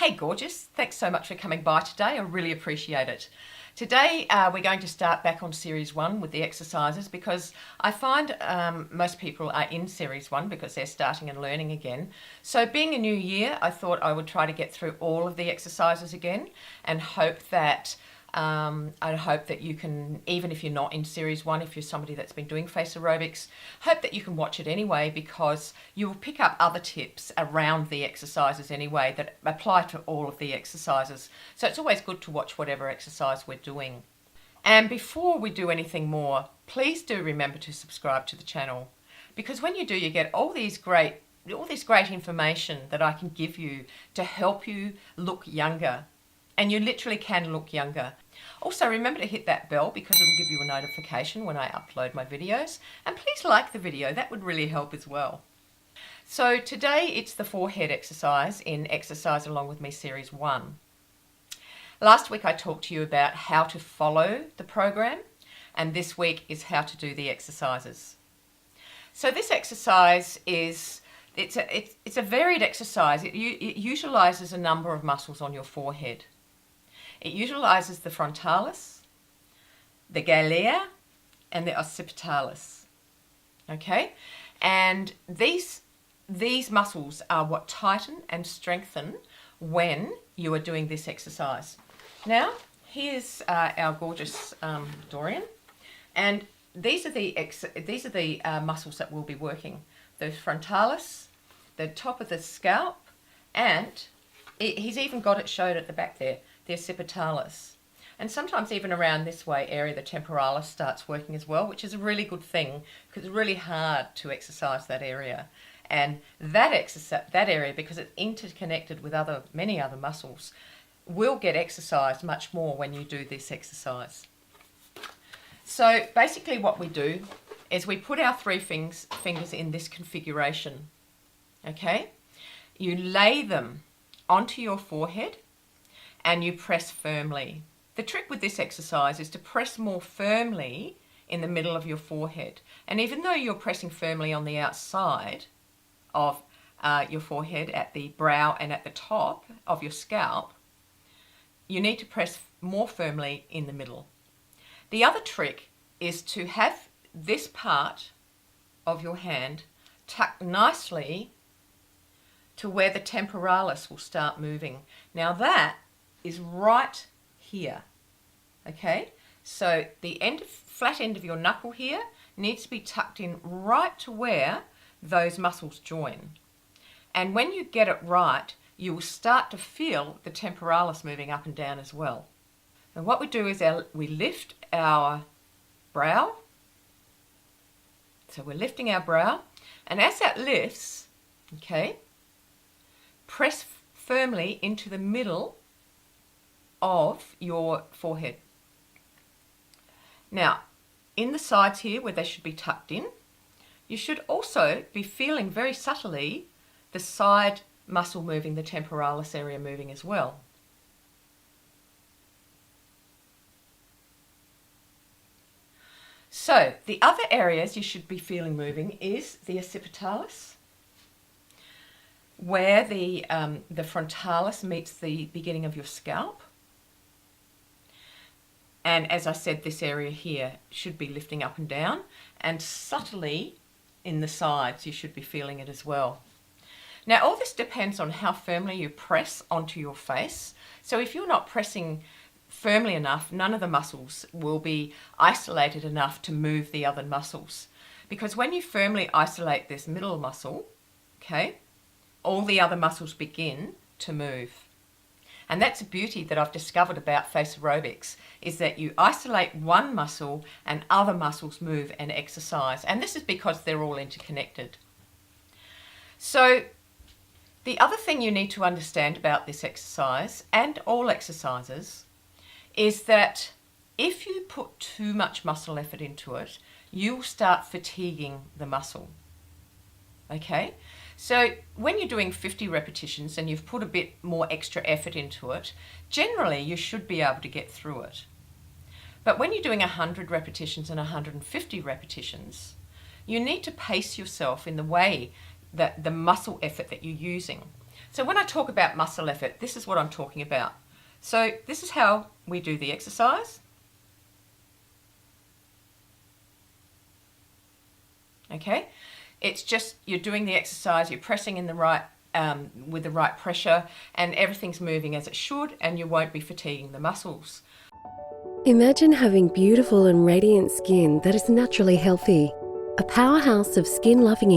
Hey gorgeous, thanks so much for coming by today. I really appreciate it. Today we're going to start back on series 1 with the exercises because I find most people are in series 1 because they're starting and learning again. So being a new year, I thought I would try to get through all of the exercises again and hope that you can, even if you're not in series 1, if you're somebody that's been doing face aerobics, hope that you can watch it anyway because you will pick up other tips around the exercises anyway that apply to all of the exercises. So it's always good to watch whatever exercise we're doing. And before we do anything more, please do remember to subscribe to the channel because when you do, you get all this great information that I can give you to help you look younger. And you literally can look younger. Also, remember to hit that bell because it will give you a notification when I upload my videos. And please like the video, that would really help as well. So today it's the forehead exercise in Exercise Along With Me Series 1. Last week I talked to you about how to follow the program, and this week is how to do the exercises. So this exercise is it's a varied exercise. It utilizes a number of muscles on your forehead. It utilizes the frontalis, the galea, and the occipitalis. Okay, and these muscles are what tighten and strengthen when you are doing this exercise. Now, here's our gorgeous Dorian, and these are the muscles that we'll be working: the frontalis, the top of the scalp, and he's even got it showed at the back there, the occipitalis. And sometimes even around this way area, the temporalis starts working as well, which is a really good thing because it's really hard to exercise that area. And that area, because it's interconnected with many other muscles, will get exercised much more when you do this exercise. So basically what we do is we put our three fingers in this configuration. Okay? You lay them onto your forehead and you press firmly. The trick with this exercise is to press more firmly in the middle of your forehead. And even though you're pressing firmly on the outside of your forehead, at the brow and at the top of your scalp, you need to press more firmly in the middle. The other trick is to have this part of your hand tucked nicely to where the temporalis will start moving. Now that is right here, okay? So the flat end of your knuckle here needs to be tucked in right to where those muscles join. And when you get it right, you will start to feel the temporalis moving up and down as well. And what we do is we lift our brow. So we're lifting our brow, and as that lifts, okay, press firmly into the middle of your forehead. Now, in the sides here where they should be tucked in, you should also be feeling very subtly the side muscle moving, the temporalis area moving as well. So the other areas you should be feeling moving is the occipitalis, where the frontalis meets the beginning of your scalp. And as I said, this area here should be lifting up and down, and subtly in the sides you should be feeling it as well. Now all this depends on how firmly you press onto your face. So if you're not pressing firmly enough, none of the muscles will be isolated enough to move the other muscles. Because when you firmly isolate this middle muscle, okay, all the other muscles begin to move. And that's a beauty that I've discovered about face aerobics, is that you isolate one muscle and other muscles move and exercise. And this is because they're all interconnected. So the other thing you need to understand about this exercise, and all exercises, is that if you put too much muscle effort into it, you'll start fatiguing the muscle. Okay? So when you're doing 50 repetitions and you've put a bit more extra effort into it, generally you should be able to get through it. But when you're doing 100 repetitions and 150 repetitions, you need to pace yourself in the way that the muscle effort that you're using. So when I talk about muscle effort, this is what I'm talking about. So this is how we do the exercise. Okay, it's just you're doing the exercise, you're pressing in the right with the right pressure, and everything's moving as it should, and you won't be fatiguing the muscles. Imagine having beautiful and radiant skin that is naturally healthy. A powerhouse of skin-loving